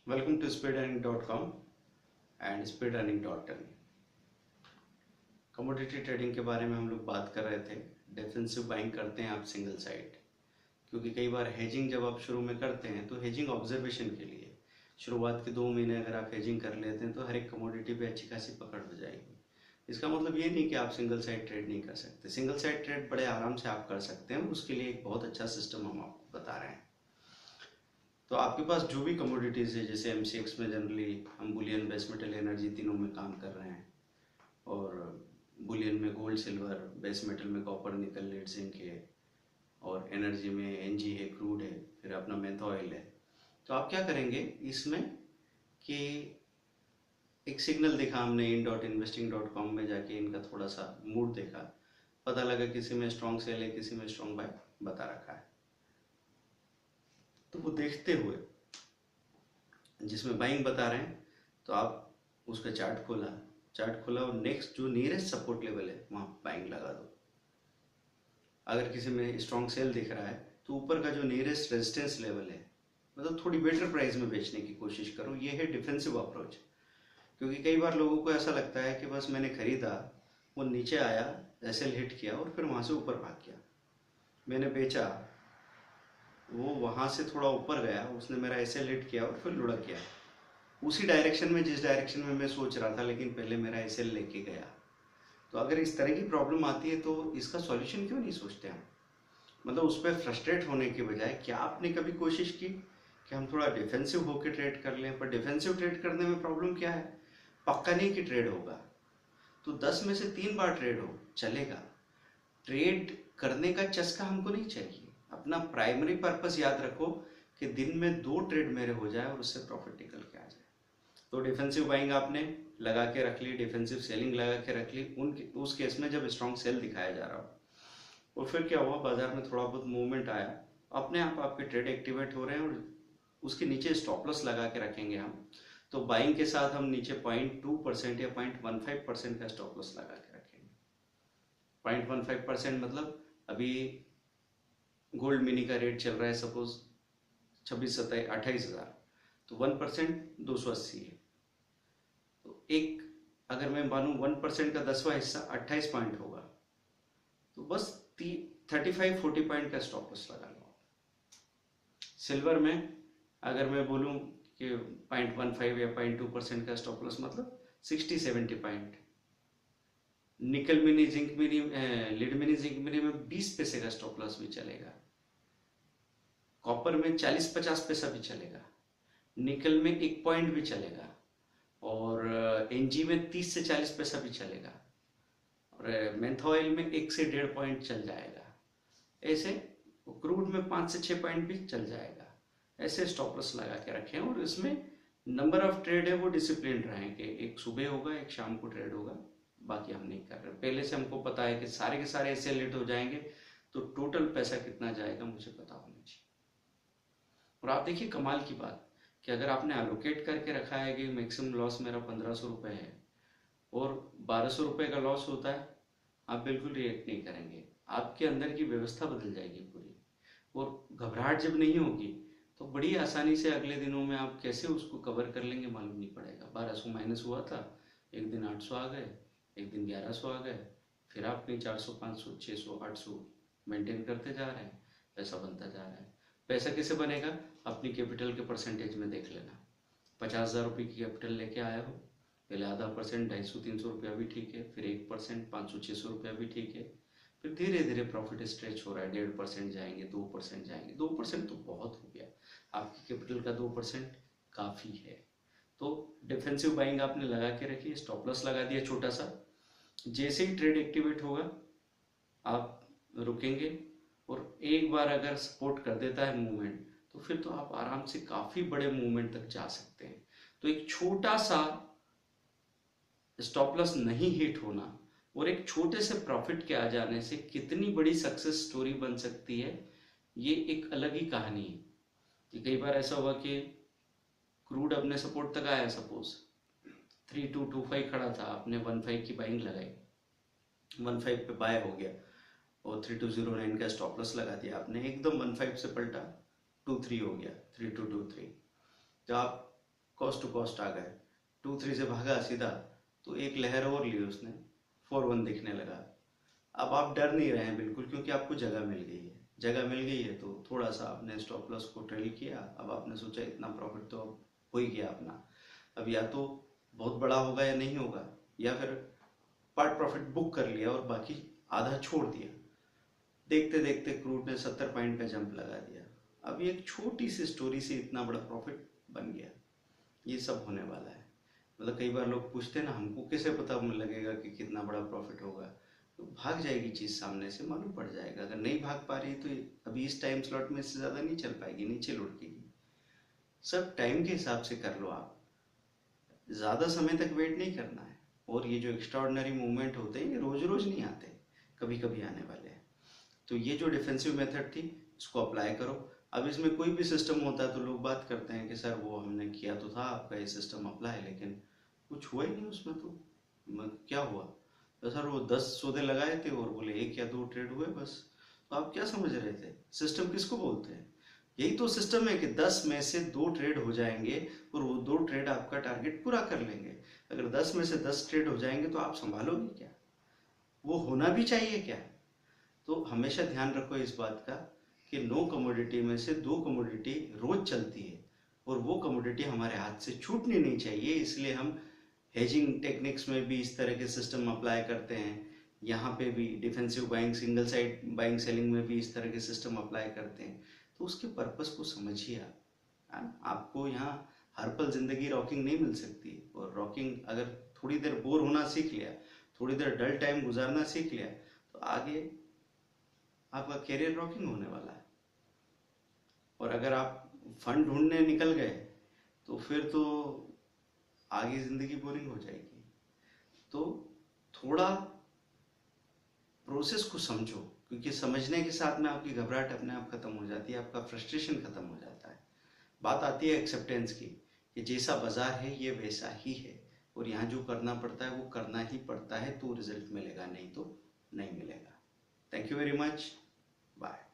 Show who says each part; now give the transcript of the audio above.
Speaker 1: Welcome to speedearning.com and speedearning.in। Commodity trading के बारे में हम लोग बात कर रहे थे। डिफेंसिव बाइंग करते हैं आप सिंगल साइड, क्योंकि कई बार हेजिंग जब आप शुरू में करते हैं तो हेजिंग ऑब्जर्वेशन के लिए शुरुआत के 2 महीने अगर आप हेजिंग कर लेते हैं तो हर एक कमोडिटी पे अच्छी खासी पकड़ हो जाएगी। इसका मतलब ये नहीं कि आप सिंगल साइड ट्रेड नहीं कर सकते। सिंगल साइड ट्रेड बड़े आराम से आप कर सकते हैं, उसके लिए एक बहुत अच्छा सिस्टम हम आपको बता रहे हैं। तो आपके पास जो भी कमोडिटीज़ है, जैसे MCX में जनरली हम बुलियन, बेस मेटल, एनर्जी तीनों में काम कर रहे हैं, और बुलियन में गोल्ड, सिल्वर, बेस मेटल में कॉपर, निकल, लेड, जिंक है, और एनर्जी में NG है, क्रूड है, फिर अपना मेंथ ऑयल है। तो आप क्या करेंगे इसमें कि एक सिग्नल देखा हमने in.investing.com में जाके, इनका थोड़ा सा मूड देखा, पता लगा किसी में स्ट्रॉन्ग सेल है, किसी में स्ट्रॉन्ग बाय बता रखा है। तो वो देखते हुए जिसमें बाइंग बता रहे हैं तो आप उसका चार्ट खोला और नेक्स्ट जो नियरेस्ट सपोर्ट लेवल है वहाँ बाइंग लगा दो। अगर किसी में स्ट्रॉन्ग सेल दिख रहा है तो ऊपर का जो नियरेस्ट रेजिस्टेंस लेवल है, मतलब थोड़ी बेटर प्राइस में बेचने की कोशिश करो। ये है डिफेंसिव अप्रोच। क्योंकि कई बार लोगों को ऐसा लगता है कि बस मैंने खरीदा, वो नीचे आया, एसएल हिट किया और फिर वहाँ से ऊपर भाग गया, मैंने बेचा, वो वहाँ से थोड़ा ऊपर गया, उसने मेरा एसएल हिट किया और फिर लुढ़क गया उसी डायरेक्शन में जिस डायरेक्शन में मैं सोच रहा था, लेकिन पहले मेरा एसएल लेके गया। तो अगर इस तरह की प्रॉब्लम आती है तो इसका सॉल्यूशन क्यों नहीं सोचते हम? मतलब उस पर फ्रस्ट्रेट होने के बजाय क्या आपने कभी कोशिश की कि हम थोड़ा डिफेंसिव होकर ट्रेड कर लें? पर डिफेंसिव ट्रेड करने में प्रॉब्लम क्या है? पक्का नहीं कि ट्रेड होगा, तो 10 में से 3 बार ट्रेड हो चलेगा। ट्रेड करने का चस्का हमको नहीं चाहिए। अपना प्राइमरी पर्पस याद रखो कि दिन में 2 ट्रेड मेरे हो जाए और उससे प्रॉफिट निकल के आ जाए। तो डिफेंसिव बाइंग आपने लगा के रख ली, डिफेंसिव सेलिंग लगा के रख ली उस केस में जब स्ट्रॉन्ग सेल दिखाया जा रहा हो। और फिर क्या हुआ, बाजार में थोड़ा बहुत मूवमेंट आया, अपने आप आपके ट्रेड एक्टिवेट हो रहे हैं और उसके नीचे स्टॉप लॉस लगा के रखेंगे हम। तो बाइंग के साथ हम नीचे 0.2% या 0.15% का स्टॉप लॉस लगा के रखेंगे। 0.15% मतलब अभी गोल्ड मिनी का रेट चल रहा है सपोज 28,000, तो 1% 280 है। तो एक अगर मैं मानूं 1% का 10वां हिस्सा 28 पॉइंट होगा, तो बस 35-40 पॉइंट का स्टॉप लॉस लगा लो। सिल्वर में अगर मैं बोलूं कि 0.15 या 0.2% का स्टॉप लॉस मतलब 60-70 पॉइंट। निकल mini, zinc mini, lead mini, zinc mini में 20 पैसे का स्टॉप लॉस भी चलेगा। कॉपर में 40-50 पैसा भी चलेगा। निकल में 1 पॉइंट भी चलेगा। और NG में 30 से 40 पैसा भी चलेगा। और मेंथ ऑयल में 1 से 1.5 पॉइंट चल जाएगा। ऐसे क्रूड में 5 से 6 पॉइंट भी चल जाएगा। ऐसे स्टॉप लॉस लगा के रखें और इसमें नंबर ऑफ ट्रेड है वो डिसिप्लिन रहें कि एक सुबह होगा, एक शाम को ट्रेड होगा, बाकी हम नहीं कर रहे। पहले से हमको पता है कि सारे के सारे ऐसे लेट हो जाएंगे, तो टोटल पैसा कितना जाएगा मुझे पता होना चाहिए। और आप देखिए कमाल की बात कि अगर आपने एलोकेट करके रखा है कि मैक्सिमम लॉस मेरा 1500 रुपये है और 1200 रुपये का लॉस होता है, आप बिल्कुल रिएक्ट नहीं करेंगे। आपके अंदर की व्यवस्था बदल जाएगी पूरी, और घबराहट जब नहीं होगी तो बड़ी आसानी से अगले दिनों में आप कैसे उसको कवर कर लेंगे मालूम नहीं पड़ेगा। 1200 माइनस हुआ था, एक दिन 800 आ गए, एक दिन 1100 आ गए, फिर आपने 400, 500, 600, 800 मेंटेन करते जा रहे हैं, पैसा बनता जा रहा है। पैसा कैसे बनेगा? अपनी कैपिटल के परसेंटेज में देख लेना। 50,000 रुपये की कैपिटल लेके आए हो, पहले आधा परसेंट 250-300 रुपया भी ठीक है, फिर 1% 500-600 रुपया भी ठीक है, फिर धीरे धीरे प्रॉफिट स्ट्रेच हो रहा है, 1.5% जाएंगे, 2% जाएंगे। 2% तो बहुत हो गया, आपकी कैपिटल का 2% काफ़ी है। तो डिफेंसिव बाइंग आपने लगा के रखी, स्टॉप लॉस लगा दिया छोटा सा। जैसे ही ट्रेड एक्टिवेट होगा आप रुकेंगे, और एक बार अगर सपोर्ट कर देता है मूवमेंट तो फिर तो आप आराम से काफ़ी बड़े मूवमेंट तक जा सकते हैं। तो एक छोटा सा स्टॉप लॉस नहीं हिट होना और एक छोटे से प्रॉफिट के आ जाने से कितनी बड़ी सक्सेस स्टोरी बन सकती है, ये एक अलग ही कहानी है। कि कई बार ऐसा हुआ कि क्रूड अपने सपोर्ट तक आया, सपोज 3225 खड़ा था, आपने 15 की बाइंग लगाई, 15 पे बाय हो गया और 3209 का स्टॉप लॉस लगा दिया आपने, एकदम 15 से पलटा 23 हो गया, 3223। तो आप कॉस्ट टू कॉस्ट आ गए, 2-3 से भागा सीधा, तो एक लहर और ली उसने, 4-1 दिखने लगा। अब आप डर नहीं रहे हैं बिल्कुल, क्योंकि आपको जगह मिल गई है। जगह मिल गई है तो थोड़ा सा आपने स्टॉप लॉस को ट्रेल किया। अब आपने सोचा इतना प्रॉफिट तो अब हो ही गया अपना, अब या तो बहुत बड़ा होगा या नहीं होगा, या फिर पार्ट प्रॉफिट बुक कर लिया और बाकी आधा छोड़ दिया। देखते देखते क्रूड ने 70 पॉइंट का जंप लगा दिया। अब ये एक छोटी सी स्टोरी से इतना बड़ा प्रॉफिट बन गया। ये सब होने वाला है। मतलब कई बार लोग पूछते हैं ना, हमको कैसे पता लगेगा कि कितना बड़ा प्रॉफिट होगा? तो भाग जाएगी चीज़ सामने से, मालूम पड़ जाएगा। अगर नहीं भाग पा रही तो अभी इस टाइम स्लॉट में इससे ज़्यादा नहीं चल पाएगी, नीचे लुढ़केगी। सब टाइम के हिसाब से कर लो आप, ज़्यादा समय तक वेट नहीं करना है। और ये जो एक्स्ट्राऑर्डिनरी मूवमेंट होते हैं ये रोज रोज नहीं आते, कभी कभी आने वाले हैं। तो ये जो डिफेंसिव मेथड थी इसको अप्लाई करो। अब इसमें कोई भी सिस्टम होता है तो लोग बात करते हैं कि सर वो हमने किया तो था आपका ये सिस्टम अप्लाई, लेकिन कुछ हुआ ही नहीं उसमें, तो क्या हुआ? तो सर वो 10 सौदे लगाए थे और बोले 1 या 2 ट्रेड हुए बस। तो आप क्या समझ रहे थे? सिस्टम किसको बोलते हैं? यही तो सिस्टम है कि 10 में से 2 ट्रेड हो जाएंगे और वो 2 ट्रेड आपका टारगेट पूरा कर लेंगे। अगर 10 में से 10 ट्रेड हो जाएंगे तो आप संभालोगे क्या? वो होना भी चाहिए क्या? तो हमेशा ध्यान रखो इस बात का कि 9 कमोडिटी में से 2 कमोडिटी रोज चलती है और वो कमोडिटी हमारे हाथ से छूटनी नहीं चाहिए। इसलिए हम हेजिंग टेक्निक्स में भी इस तरह के सिस्टम अप्लाई करते हैं। यहाँ पे भी defensive buying, single side buying selling में भी इस तरह के सिस्टम अप्लाई करते हैं। तो उसके पर्पस को समझिए आप, है ना? आपको यहाँ हर पल जिंदगी रॉकिंग नहीं मिल सकती। और रॉकिंग अगर थोड़ी देर बोर होना सीख लिया, थोड़ी देर डल टाइम गुजारना सीख लिया, तो आगे आपका कैरियर रॉकिंग होने वाला है। और अगर आप फंड ढूंढने निकल गए तो फिर तो आगे जिंदगी बोरिंग हो जाएगी। तो थोड़ा प्रोसेस को समझो, क्योंकि समझने के साथ में आपकी घबराहट अपने आप खत्म हो जाती है, आपका फ्रस्ट्रेशन खत्म हो जाता है। बात आती है एक्सेप्टेंस की, कि जैसा बाजार है ये वैसा ही है और यहाँ जो करना पड़ता है वो करना ही पड़ता है, तो रिजल्ट मिलेगा, नहीं तो नहीं मिलेगा। Thank you very much, bye.